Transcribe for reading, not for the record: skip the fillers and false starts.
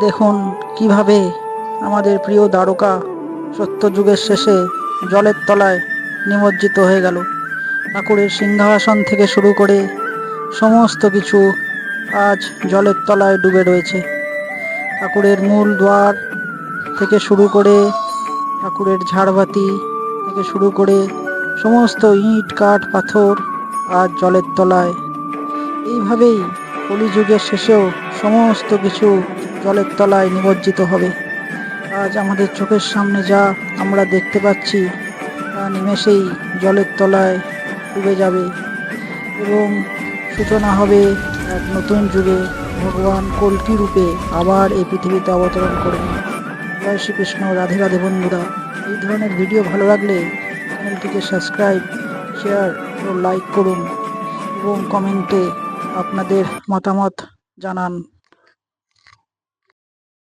দেখুন কিভাবে আমাদের প্রিয় দ্বারকা সত্যযুগের শেষে জলের তলায় নিমজ্জিত হয়ে গেল। ঠাকুরের সিংহাসন থেকে শুরু করে সমস্ত কিছু আজ জলের তলায় ডুবে রয়েছে। ঠাকুরের মূল দ্বার থেকে শুরু করে ঠাকুরের ঝাড়বাতি থেকে শুরু করে সমস্ত ইট কাঠ পাথর আজ জলের তলায়। এইভাবেই কলিযুগের শেষেও সমস্ত কিছু জলের তলায় নিমজ্জিত হবে। আজ আমাদের চোখের সামনে যা আমরা দেখতে পাচ্ছি তা নিমেষেই জলের তলায় ডুবে যাবে এবং সূচনা হবে এক নতুন যুগে। ভগবান কল্কি রূপে আবার এই পৃথিবীতে অবতরণ করবেন। জয় শ্রীকৃষ্ণ। রাধে রাধে বন্ধুরা। এই ধরনের ভিডিও ভালো লাগলে চ্যানেলটিকে সাবস্ক্রাইব, শেয়ার ও লাইক করুন এবং কমেন্টে আপনাদের মতামত জানান।